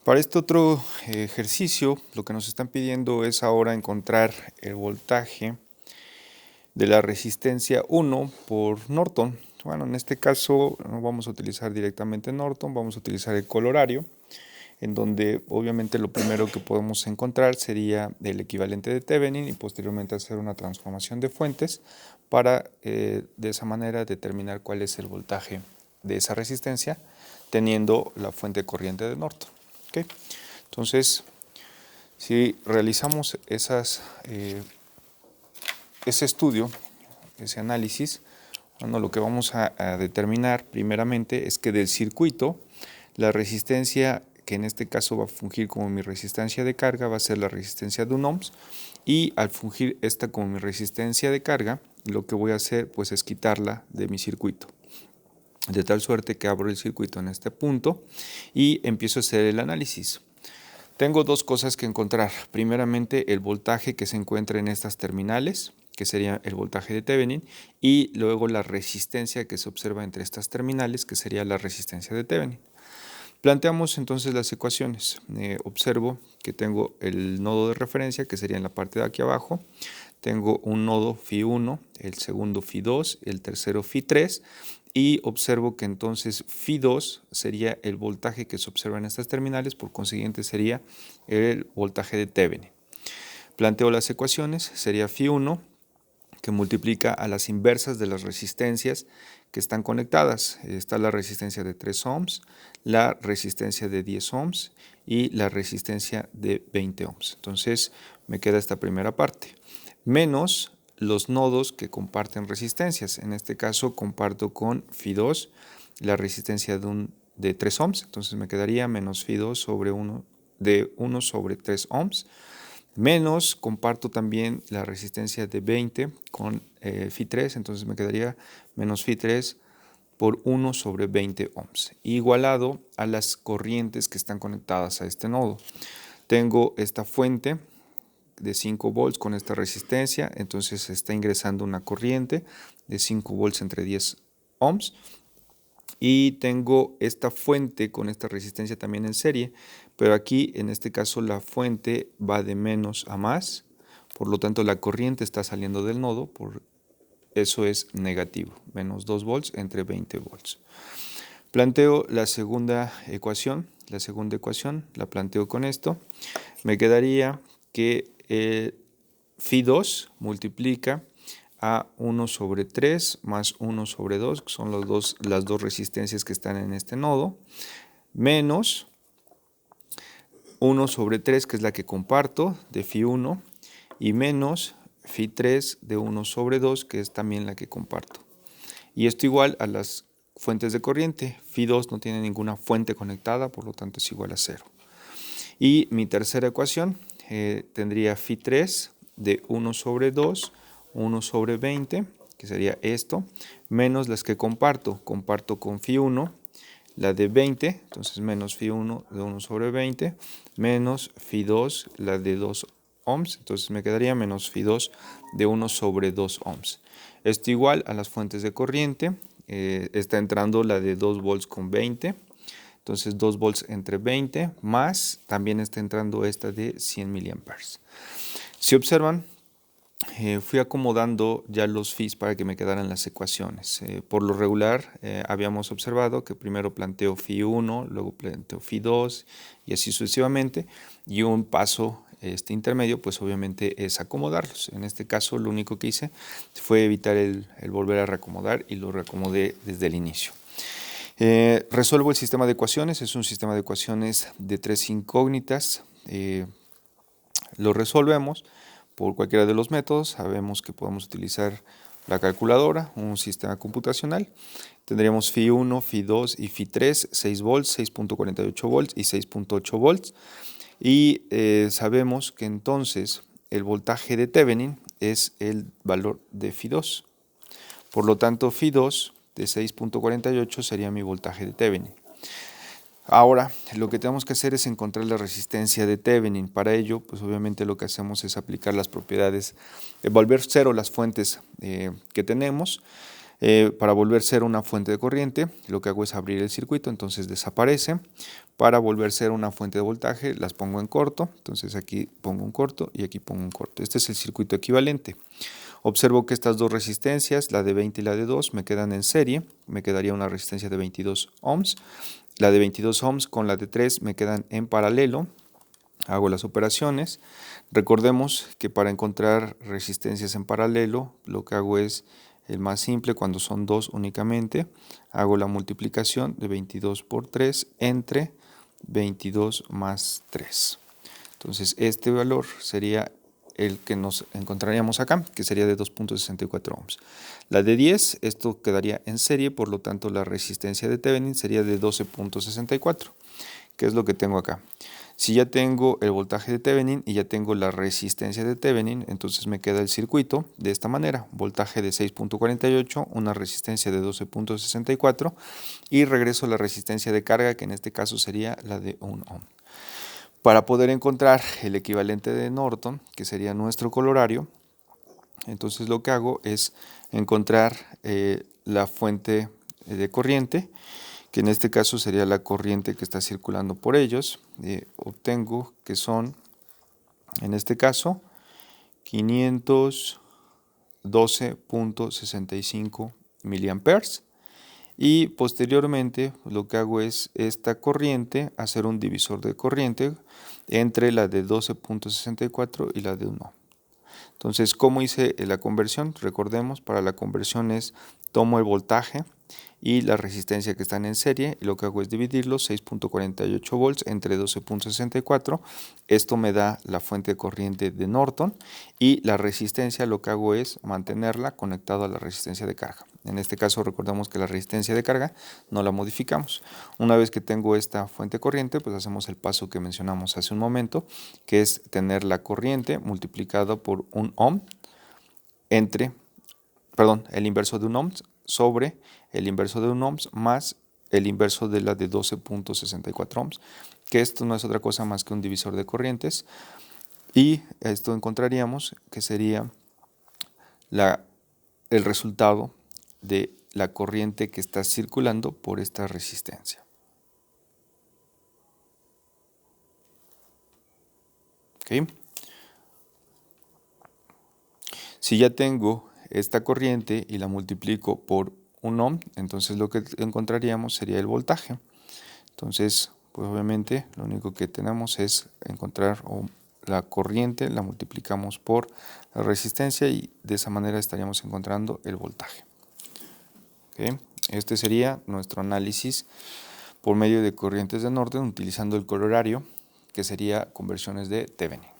Para este otro ejercicio, lo que nos están pidiendo es ahora encontrar el voltaje de la resistencia 1 por Norton. Bueno, en este caso no vamos a utilizar directamente Norton, vamos a utilizar el colorario, en donde obviamente lo primero que podemos encontrar sería el equivalente de Thevenin y posteriormente hacer una transformación de fuentes para de esa manera determinar cuál es el voltaje de esa resistencia teniendo la fuente corriente de Norton. ¿Okay? Entonces, si realizamos ese estudio, ese análisis, bueno, lo que vamos a determinar primeramente es que del circuito, la resistencia que en este caso va a fungir como mi resistencia de carga va a ser la resistencia de 1 ohms, y al fungir esta como mi resistencia de carga, lo que voy a hacer pues es quitarla de mi circuito, de tal suerte que abro el circuito en este punto y empiezo a hacer el análisis. Tengo dos cosas que encontrar. Primeramente, el voltaje que se encuentra en estas terminales, que sería el voltaje de Thevenin, y luego la resistencia que se observa entre estas terminales, que sería la resistencia de Thevenin. Planteamos entonces las ecuaciones. Observo que tengo el nodo de referencia, que sería en la parte de aquí abajo. Tengo un nodo Φ1, el segundo Φ2, el tercero Φ3, y observo que entonces Φ2 sería el voltaje que se observa en estas terminales, por consiguiente sería el voltaje de Thevenin. Planteo las ecuaciones, sería Φ1, que multiplica a las inversas de las resistencias que están conectadas. Está la resistencia de 3 ohms, la resistencia de 10 ohms y la resistencia de 20 ohms. Entonces me queda esta primera parte, menos los nodos que comparten resistencias. En este caso comparto con Φ2 la resistencia de 3 ohms, entonces me quedaría menos Φ2 sobre 1 sobre 3 ohms, menos comparto también la resistencia de 20 con Φ3, entonces me quedaría menos Φ3 por 1 sobre 20 ohms, igualado a las corrientes que están conectadas a este nodo. Tengo esta fuente de 5 volts con esta resistencia, entonces se está ingresando una corriente de 5 volts entre 10 ohms, y tengo esta fuente con esta resistencia también en serie, pero aquí en este caso la fuente va de menos a más, por lo tanto la corriente está saliendo del nodo, por eso es negativo, menos 2 volts entre 20 volts. Planteo la segunda ecuación la planteo con esto, me quedaría que Φ2 multiplica a 1 sobre 3 más 1 sobre 2, que son las dos resistencias que están en este nodo, menos 1 sobre 3, que es la que comparto, de Φ1, y menos Φ3 de 1 sobre 2, que es también la que comparto. Y esto igual a las fuentes de corriente. Φ2 no tiene ninguna fuente conectada, por lo tanto es igual a 0. Y mi tercera ecuación tendría Φ3 de 1 sobre 2, 1 sobre 20, que sería esto, menos las que comparto con Φ1, la de 20, entonces menos Φ1 de 1 sobre 20, menos Φ2, la de 2 ohms, entonces me quedaría menos Φ2 de 1 sobre 2 ohms. Esto igual a las fuentes de corriente, está entrando la de 2 volts con 20, entonces 2 volts entre 20, más también está entrando esta de 100 miliamperes. Si observan, fui acomodando ya los Φs para que me quedaran las ecuaciones. Por lo regular habíamos observado que primero planteo Φ1, luego planteo Φ2 y así sucesivamente, y un paso intermedio pues obviamente es acomodarlos. En este caso lo único que hice fue evitar el volver a reacomodar y lo reacomodé desde el inicio. Resuelvo el sistema de ecuaciones, es un sistema de ecuaciones de 3 incógnitas. Lo resolvemos por cualquiera de los métodos. Sabemos que podemos utilizar la calculadora, un sistema computacional. Tendríamos Φ1, Φ2 y Φ3, 6 volts, 6.48 volts y 6.8 volts. Y sabemos que entonces el voltaje de Thevenin es el valor de Φ2. Por lo tanto, Φ2 de 6.48 sería mi voltaje de Thevenin. Ahora, lo que tenemos que hacer es encontrar la resistencia de Thevenin. Para ello, pues obviamente lo que hacemos es aplicar las propiedades, volver cero las fuentes que tenemos. Para volver a ser una fuente de corriente, lo que hago es abrir el circuito, entonces desaparece. Para volver a ser una fuente de voltaje, las pongo en corto, entonces aquí pongo un corto y aquí pongo un corto. Este es el circuito equivalente. Observo que estas dos resistencias, la de 20 y la de 2, me quedan en serie, me quedaría una resistencia de 22 ohms. La de 22 ohms con la de 3 me quedan en paralelo. Hago las operaciones. Recordemos que para encontrar resistencias en paralelo, lo que hago es el más simple, cuando son dos únicamente, hago la multiplicación de 22 por 3 entre 22 más 3. Entonces este valor sería el que nos encontraríamos acá, que sería de 2.64 ohms. La de 10, esto quedaría en serie, por lo tanto la resistencia de Thevenin sería de 12.64. ¿Qué es lo que tengo acá? Si ya tengo el voltaje de Thevenin y ya tengo la resistencia de Thevenin, entonces me queda el circuito de esta manera: voltaje de 6.48, una resistencia de 12.64 y regreso a la resistencia de carga, que en este caso sería la de 1 ohm. Para poder encontrar el equivalente de Norton, que sería nuestro colorario, entonces lo que hago es encontrar la fuente de corriente, que en este caso sería la corriente que está circulando por ellos. Obtengo que son, en este caso, 512.65 miliamperes. Y posteriormente lo que hago es esta corriente, hacer un divisor de corriente entre la de 12.64 y la de 1. Entonces, ¿cómo hice la conversión? Recordemos, para la conversión tomo el voltaje y la resistencia que están en serie, y lo que hago es dividirlos, 6.48 volts entre 12.64. Esto me da la fuente de corriente de Norton, y la resistencia lo que hago es mantenerla conectada a la resistencia de carga. En este caso recordemos que la resistencia de carga no la modificamos. Una vez que tengo esta fuente de corriente, pues hacemos el paso que mencionamos hace un momento, que es tener la corriente multiplicada por un ohm entre, el inverso de un ohm sobre el inverso de un ohms más el inverso de la de 12.64 ohms, que esto no es otra cosa más que un divisor de corrientes, y esto encontraríamos que sería el resultado de la corriente que está circulando por esta resistencia. ¿Okay? Si ya tengo esta corriente y la multiplico por un ohm, entonces lo que encontraríamos sería el voltaje. Entonces, pues obviamente lo único que tenemos es encontrar la corriente, la multiplicamos por la resistencia y de esa manera estaríamos encontrando el voltaje. ¿Okay? Este sería nuestro análisis por medio de corrientes de Norton utilizando el colorario, que sería conversiones de Thevenin.